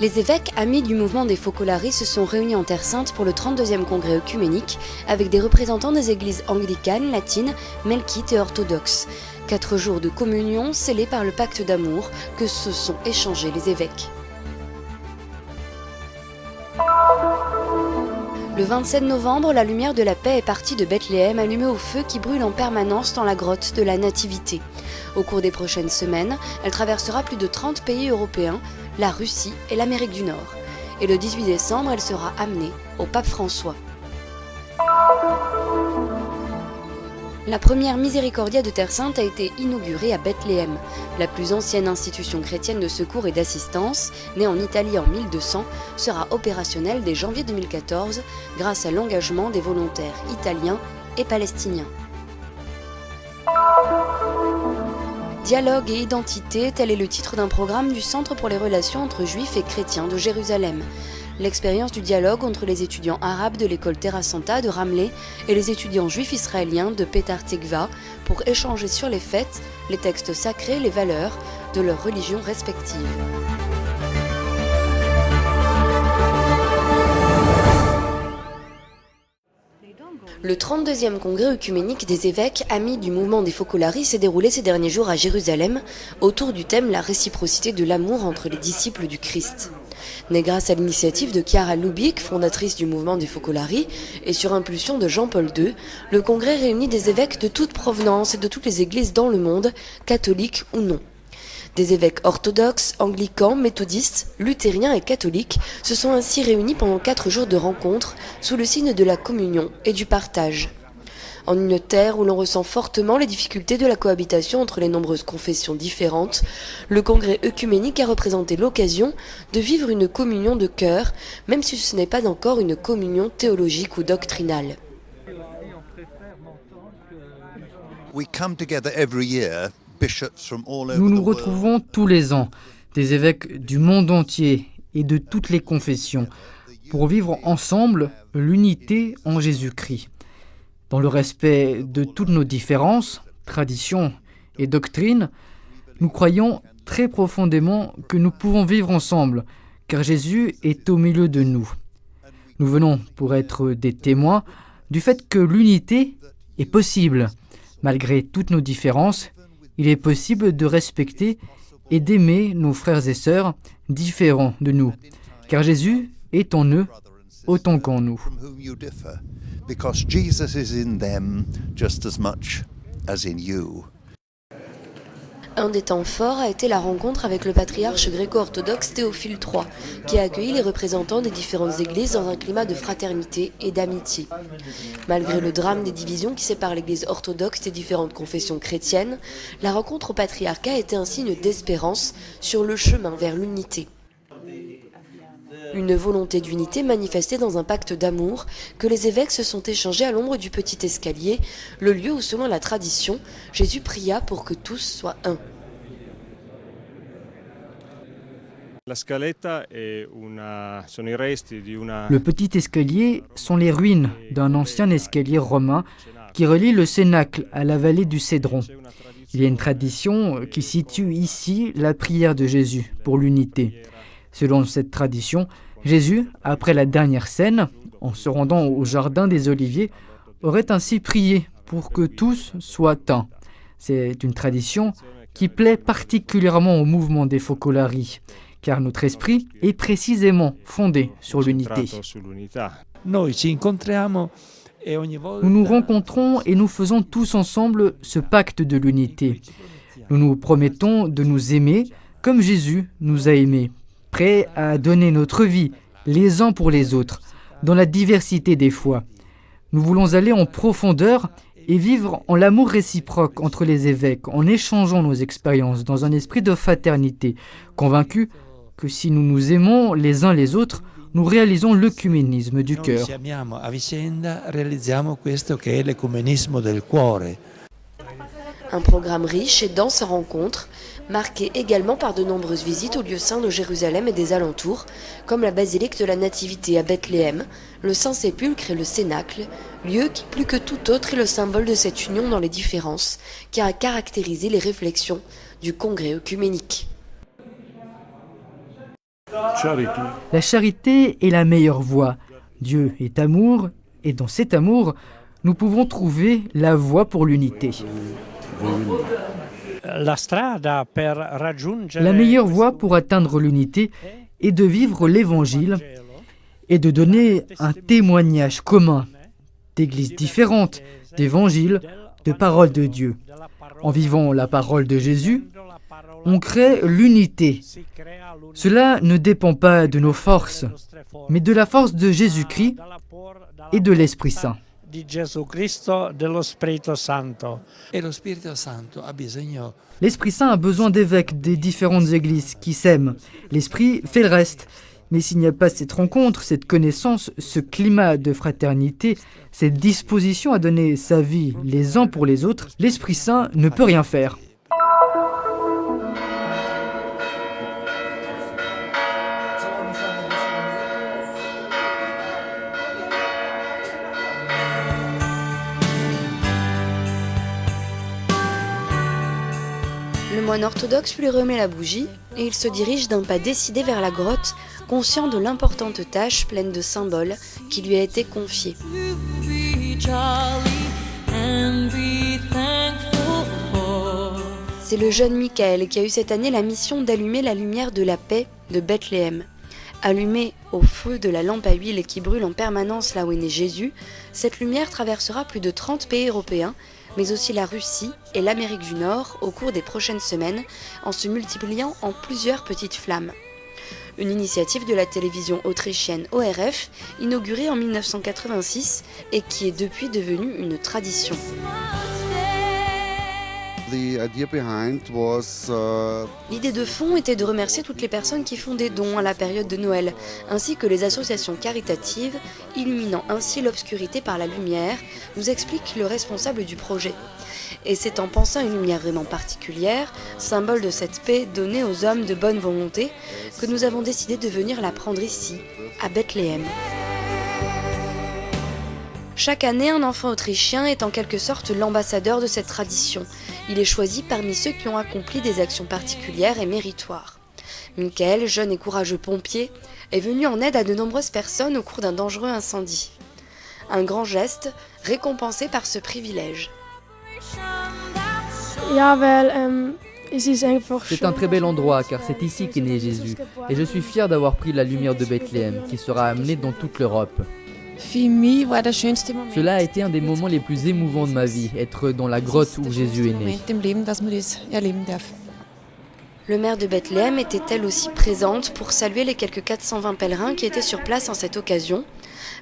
Les évêques amis du mouvement des Focolari se sont réunis en Terre Sainte pour le 32e congrès œcuménique avec des représentants des églises anglicanes, latines, melkites et orthodoxes. 4 jours de communion scellés par le pacte d'amour que se sont échangés les évêques. Le 27 novembre, la lumière de la paix est partie de Bethléem allumée au feu qui brûle en permanence dans la grotte de la Nativité. Au cours des prochaines semaines, elle traversera plus de 30 pays européens, la Russie et l'Amérique du Nord. Et le 18 décembre, elle sera amenée au pape François. La première Miséricordia de Terre Sainte a été inaugurée à Bethléem. La plus ancienne institution chrétienne de secours et d'assistance, née en Italie en 1200, sera opérationnelle dès janvier 2014 grâce à l'engagement des volontaires italiens et palestiniens. Dialogue et identité, tel est le titre d'un programme du Centre pour les relations entre juifs et chrétiens de Jérusalem. L'expérience du dialogue entre les étudiants arabes de l'école Terra Santa de Ramleh et les étudiants juifs israéliens de Petar Tikva pour échanger sur les fêtes, les textes sacrés, les valeurs de leurs religions respectives. Le 32e congrès œcuménique des évêques amis du mouvement des Focolari s'est déroulé ces derniers jours à Jérusalem autour du thème « La réciprocité de l'amour entre les disciples du Christ ». Né grâce à l'initiative de Chiara Lubich, fondatrice du mouvement des Focolari, et sur impulsion de Jean-Paul II, le congrès réunit des évêques de toute provenance et de toutes les églises dans le monde, catholiques ou non. Des évêques orthodoxes, anglicans, méthodistes, luthériens et catholiques se sont ainsi réunis pendant 4 jours de rencontres sous le signe de la communion et du partage. En une terre où l'on ressent fortement les difficultés de la cohabitation entre les nombreuses confessions différentes, le congrès œcuménique a représenté l'occasion de vivre une communion de cœur, même si ce n'est pas encore une communion théologique ou doctrinale. Nous nous retrouvons tous les ans, des évêques du monde entier et de toutes les confessions, pour vivre ensemble l'unité en Jésus-Christ. Dans le respect de toutes nos différences, traditions et doctrines, nous croyons très profondément que nous pouvons vivre ensemble, car Jésus est au milieu de nous. Nous venons pour être des témoins du fait que l'unité est possible. Malgré toutes nos différences, il est possible de respecter et d'aimer nos frères et sœurs différents de nous, car Jésus est en eux autant qu'en nous. Because Jesus is in them just as much as in you. Un des temps forts a été la rencontre avec le patriarche gréco-orthodoxe Théophile III, qui a accueilli les représentants des différentes églises dans un climat de fraternité et d'amitié. Malgré le drame des divisions qui séparent l'église orthodoxe des différentes confessions chrétiennes, la rencontre au patriarcat était un signe d'espérance sur le chemin vers l'unité. Une volonté d'unité manifestée dans un pacte d'amour que les évêques se sont échangés à l'ombre du petit escalier, le lieu où, selon la tradition, Jésus pria pour que tous soient un. Le petit escalier sont les ruines d'un ancien escalier romain qui relie le Cénacle à la vallée du Cédron. Il y a une tradition qui situe ici la prière de Jésus pour l'unité. Selon cette tradition, Jésus, après la dernière scène, en se rendant au jardin des Oliviers, aurait ainsi prié pour que tous soient un. C'est une tradition qui plaît particulièrement au mouvement des Focolari, car notre esprit est précisément fondé sur l'unité. Nous nous rencontrons et nous faisons tous ensemble ce pacte de l'unité. Nous nous promettons de nous aimer comme Jésus nous a aimés, prêts à donner notre vie les uns pour les autres, dans la diversité des foi. Nous voulons aller en profondeur et vivre en l'amour réciproque entre les évêques, en échangeant nos expériences dans un esprit de fraternité, convaincus que si nous nous aimons les uns les autres, nous réalisons l'œcuménisme du cœur. Un programme riche et dense en rencontres, marqué également par de nombreuses visites aux lieux saints de Jérusalem et des alentours, comme la basilique de la Nativité à Bethléem, le Saint-Sépulcre et le Cénacle, lieu qui, plus que tout autre, est le symbole de cette union dans les différences, qui a caractérisé les réflexions du congrès œcuménique. La charité est la meilleure voie. Dieu est amour, et dans cet amour, nous pouvons trouver la voie pour l'unité. La meilleure voie pour atteindre l'unité est de vivre l'Évangile et de donner un témoignage commun d'églises différentes, d'évangiles, de paroles de Dieu. En vivant la parole de Jésus, on crée l'unité. Cela ne dépend pas de nos forces, mais de la force de Jésus-Christ et de l'Esprit Saint. L'Esprit Saint a besoin d'évêques des différentes églises qui s'aiment. L'Esprit fait le reste. Mais s'il n'y a pas cette rencontre, cette connaissance, ce climat de fraternité, cette disposition à donner sa vie les uns pour les autres, l'Esprit Saint ne peut rien faire. Le moine orthodoxe lui remet la bougie et il se dirige d'un pas décidé vers la grotte, conscient de l'importante tâche pleine de symboles qui lui a été confiée. C'est le jeune Michael qui a eu cette année la mission d'allumer la lumière de la paix de Bethléem. Allumée au feu de la lampe à huile qui brûle en permanence là où est né Jésus, cette lumière traversera plus de 30 pays européens, mais aussi la Russie et l'Amérique du Nord au cours des prochaines semaines, en se multipliant en plusieurs petites flammes. Une initiative de la télévision autrichienne ORF, inaugurée en 1986 et qui est depuis devenue une tradition. L'idée de fond était de remercier toutes les personnes qui font des dons à la période de Noël, ainsi que les associations caritatives, illuminant ainsi l'obscurité par la lumière, nous explique le responsable du projet. Et c'est en pensant à une lumière vraiment particulière, symbole de cette paix donnée aux hommes de bonne volonté, que nous avons décidé de venir la prendre ici, à Bethléem. Chaque année, un enfant autrichien est en quelque sorte l'ambassadeur de cette tradition. Il est choisi parmi ceux qui ont accompli des actions particulières et méritoires. Michael, jeune et courageux pompier, est venu en aide à de nombreuses personnes au cours d'un dangereux incendie. Un grand geste, récompensé par ce privilège. C'est un très bel endroit car c'est ici qu'est né Jésus. Et je suis fier d'avoir pris la lumière de Bethléem qui sera amenée dans toute l'Europe. Cela a été un des moments les plus émouvants de ma vie, être dans la grotte où Jésus est né. Le maire de Bethléem était elle aussi présente pour saluer les quelques 420 pèlerins qui étaient sur place en cette occasion,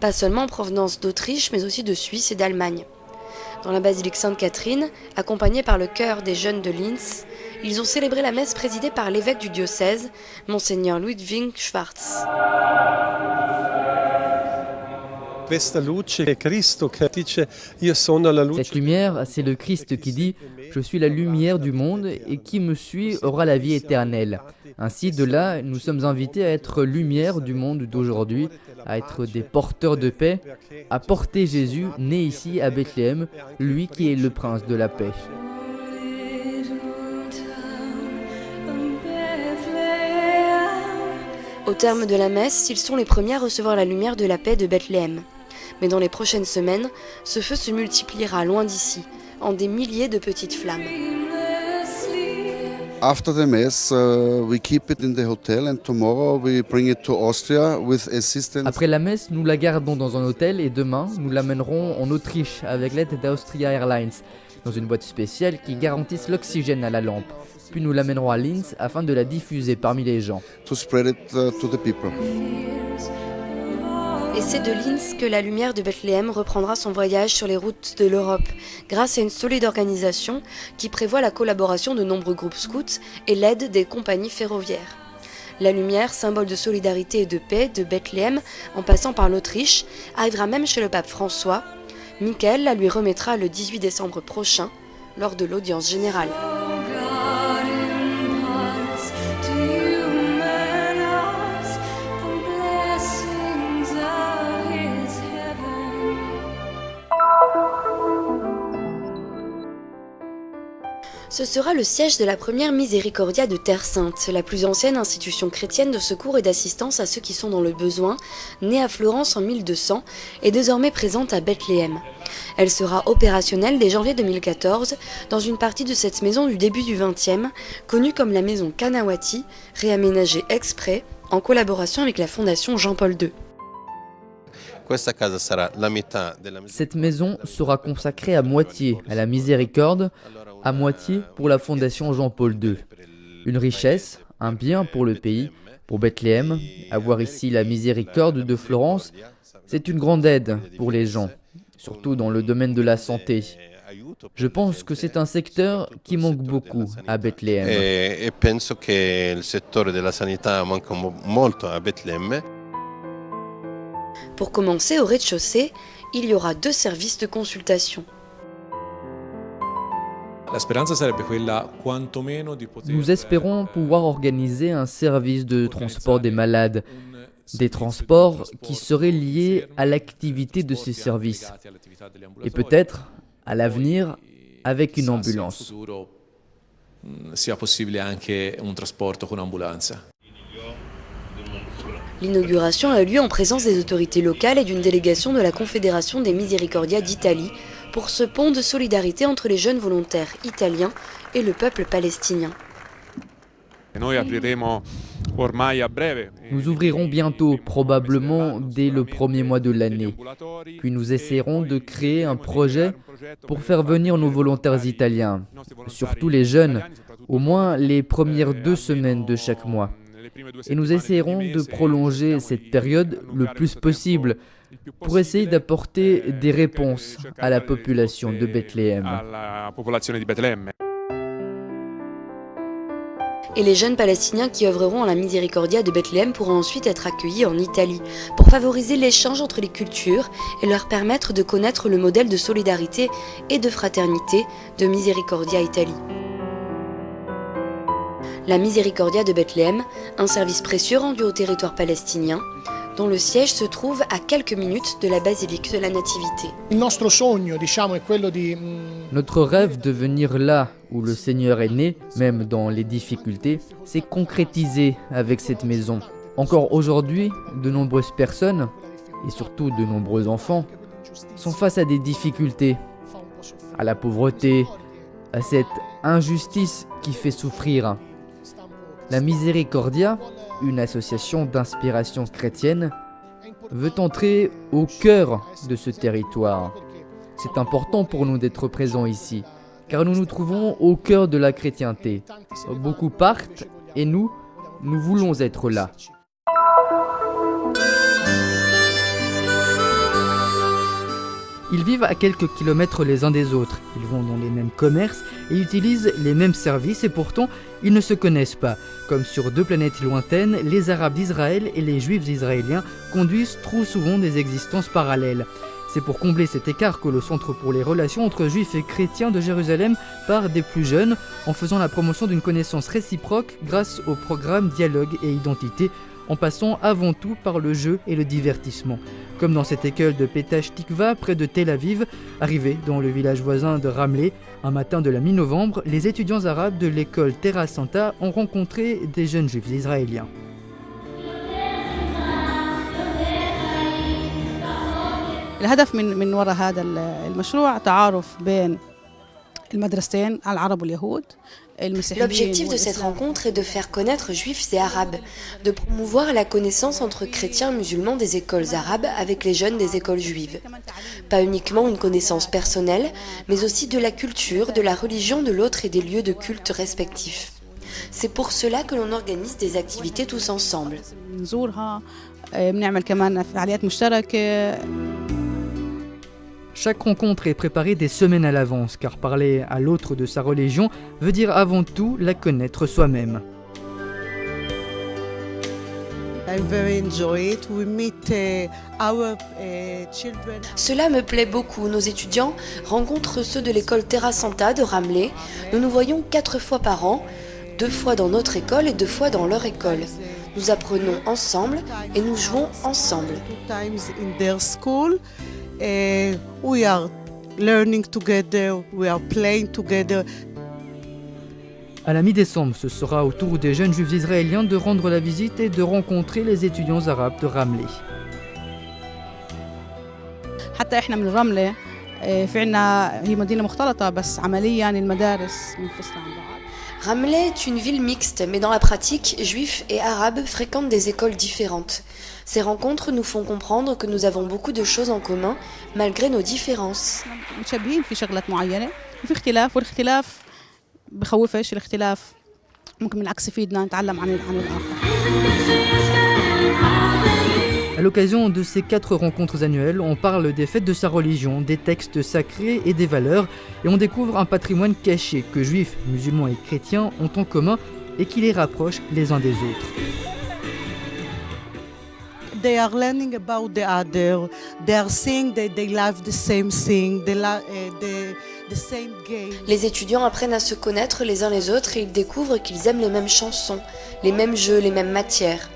pas seulement en provenance d'Autriche mais aussi de Suisse et d'Allemagne. Dans la basilique Sainte-Catherine, accompagnés par le chœur des jeunes de Linz, ils ont célébré la messe présidée par l'évêque du diocèse, Monseigneur Ludwig Schwarz. Cette lumière, c'est le Christ qui dit « Je suis la lumière du monde et qui me suit aura la vie éternelle ». Ainsi, de là, nous sommes invités à être lumière du monde d'aujourd'hui, à être des porteurs de paix, à porter Jésus, né ici à Bethléem, lui qui est le prince de la paix. Au terme de la messe, ils sont les premiers à recevoir la lumière de la paix de Bethléem. Mais dans les prochaines semaines, ce feu se multipliera loin d'ici, en des milliers de petites flammes. After the mass, we keep it in the hotel and tomorrow we bring it to Austria with assistance. Après la messe, nous la gardons dans un hôtel et demain, nous l'amènerons en Autriche avec l'aide d'Austria Airlines, dans une boîte spéciale qui garantisse l'oxygène à la lampe. Puis nous l'amènerons à Linz afin de la diffuser parmi les gens. To spread it to the people. Et c'est de Linz que la lumière de Bethléem reprendra son voyage sur les routes de l'Europe, grâce à une solide organisation qui prévoit la collaboration de nombreux groupes scouts et l'aide des compagnies ferroviaires. La lumière, symbole de solidarité et de paix de Bethléem, en passant par l'Autriche, arrivera même chez le pape François. Michael la lui remettra le 18 décembre prochain, lors de l'audience générale. Ce sera le siège de la première Miséricordia de Terre Sainte, la plus ancienne institution chrétienne de secours et d'assistance à ceux qui sont dans le besoin, née à Florence en 1200 et désormais présente à Bethléem. Elle sera opérationnelle dès janvier 2014 dans une partie de cette maison du début du XXe, connue comme la maison Kanawati, réaménagée exprès en collaboration avec la fondation Jean-Paul II. Cette maison sera consacrée à moitié à la miséricorde, à moitié pour la fondation Jean-Paul II. Une richesse, un bien pour le pays, pour Bethléem. Avoir ici la miséricorde de Florence, c'est une grande aide pour les gens, surtout dans le domaine de la santé. Je pense que c'est un secteur qui manque beaucoup à Bethléem. E penso che il settore della sanità manca molto a Betlemme. Pour commencer, au rez-de-chaussée, il y aura 2 services de consultation. Nous espérons pouvoir organiser un service de transport des malades, des transports qui seraient liés à l'activité de ces services, et peut-être, à l'avenir, avec une ambulance. L'inauguration a lieu en présence des autorités locales et d'une délégation de la Confédération des Miséricordia d'Italie pour ce pont de solidarité entre les jeunes volontaires italiens et le peuple palestinien. Nous ouvrirons bientôt, probablement dès le premier mois de l'année. Puis nous essaierons de créer un projet pour faire venir nos volontaires italiens, surtout les jeunes, au moins les premières 2 semaines de chaque mois. Et nous essayerons de prolonger cette période le plus possible pour essayer d'apporter des réponses à la population de Bethléem. Et les jeunes palestiniens qui œuvreront à la Miséricordia de Bethléem pourront ensuite être accueillis en Italie pour favoriser l'échange entre les cultures et leur permettre de connaître le modèle de solidarité et de fraternité de Miséricordia Italie. La Miséricordia de Bethléem, un service précieux rendu au territoire palestinien, dont le siège se trouve à quelques minutes de la basilique de la Nativité. Notre rêve de venir là où le Seigneur est né, même dans les difficultés, s'est concrétisé avec cette maison. Encore aujourd'hui, de nombreuses personnes, et surtout de nombreux enfants, sont face à des difficultés, à la pauvreté, à cette injustice qui fait souffrir. La Miséricordia, une association d'inspiration chrétienne, veut entrer au cœur de ce territoire. C'est important pour nous d'être présents ici, car nous nous trouvons au cœur de la chrétienté. Beaucoup partent et nous voulons être là. Ils vivent à quelques kilomètres les uns des autres, ils vont dans les mêmes commerces et utilisent les mêmes services et pourtant ils ne se connaissent pas. Comme sur 2 planètes lointaines, les Arabes d'Israël et les Juifs israéliens conduisent trop souvent des existences parallèles. C'est pour combler cet écart que le Centre pour les relations entre Juifs et chrétiens de Jérusalem part des plus jeunes en faisant la promotion d'une connaissance réciproque grâce au programme Dialogue et Identité, en passant avant tout par le jeu et le divertissement. Comme dans cette école de Petach Tikva, près de Tel Aviv, arrivés dans le village voisin de Ramleh, un matin de la mi-novembre, les étudiants arabes de l'école Terra Santa ont rencontré des jeunes juifs israéliens. الهدف من وراء هذا المشروع تعارف بين المدرستين العرب واليهود. L'objectif de cette rencontre est de faire connaître juifs et arabes, de promouvoir la connaissance entre chrétiens et musulmans des écoles arabes avec les jeunes des écoles juives. Pas uniquement une connaissance personnelle, mais aussi de la culture, de la religion de l'autre et des lieux de culte respectifs. C'est pour cela que l'on organise des activités tous ensemble. Chaque rencontre est préparée des semaines à l'avance, car parler à l'autre de sa religion veut dire avant tout la connaître soi-même. Cela me plaît beaucoup. Nos étudiants rencontrent ceux de l'école Terra Santa de Ramleh. Nous nous voyons 4 fois par an, 2 fois dans notre école et 2 fois dans leur école. Nous apprenons ensemble et nous jouons ensemble. We are learning together, we are playing together. À la mi-décembre, ce sera au tour des jeunes juifs israéliens de rendre la visite et de rencontrer les étudiants arabes de Ramleh. حتى احنا من الرملة في عنا هي مدينة مختلطة بس عمليا المدارس منفصلة عن بعض. Ramleh est une ville mixte, mais dans la pratique, juifs et arabes fréquentent des écoles différentes. Ces rencontres nous font comprendre que nous avons beaucoup de choses en commun, malgré nos différences. متشابهين في شغلات معينة وفي اختلاف والاختلاف بخوفش الاختلاف ممكن بالعكس يفيدنا نتعلم عن الآخر. À l'occasion de ces 4 rencontres annuelles, on parle des fêtes de sa religion, des textes sacrés et des valeurs, et on découvre un patrimoine caché que juifs, musulmans et chrétiens ont en commun et qui les rapproche les uns des autres. They are learning about the other. They are seeing that they love the same thing, the same game. Les étudiants apprennent à se connaître les uns les autres et ils découvrent qu'ils aiment les mêmes chansons, les mêmes jeux, les mêmes matières.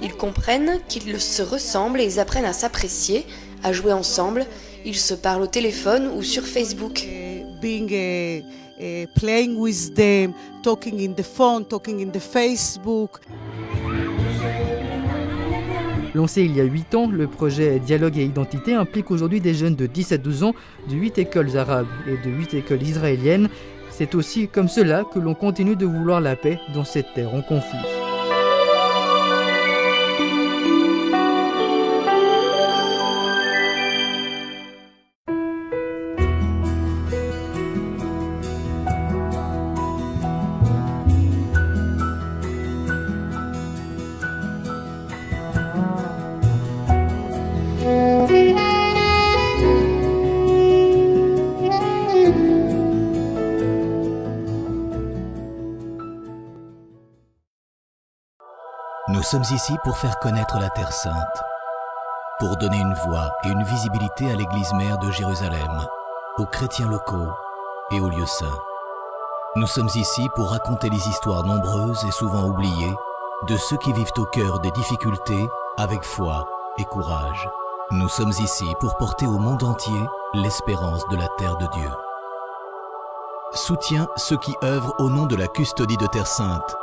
Ils comprennent qu'ils se ressemblent et ils apprennent à s'apprécier, à jouer ensemble. Ils se parlent au téléphone ou sur Facebook. Playing with them, talking in the phone, talking in the Facebook. Lancé il y a 8 ans, le projet Dialogue et Identité implique aujourd'hui des jeunes de 10 à 12 ans de 8 écoles arabes et de 8 écoles israéliennes. C'est aussi comme cela que l'on continue de vouloir la paix dans cette terre en conflit. Nous sommes ici pour faire connaître la Terre Sainte, pour donner une voix et une visibilité à l'Église mère de Jérusalem, aux chrétiens locaux et aux lieux saints. Nous sommes ici pour raconter les histoires nombreuses et souvent oubliées de ceux qui vivent au cœur des difficultés avec foi et courage. Nous sommes ici pour porter au monde entier l'espérance de la terre de Dieu. Soutiens ceux qui œuvrent au nom de la custodie de Terre Sainte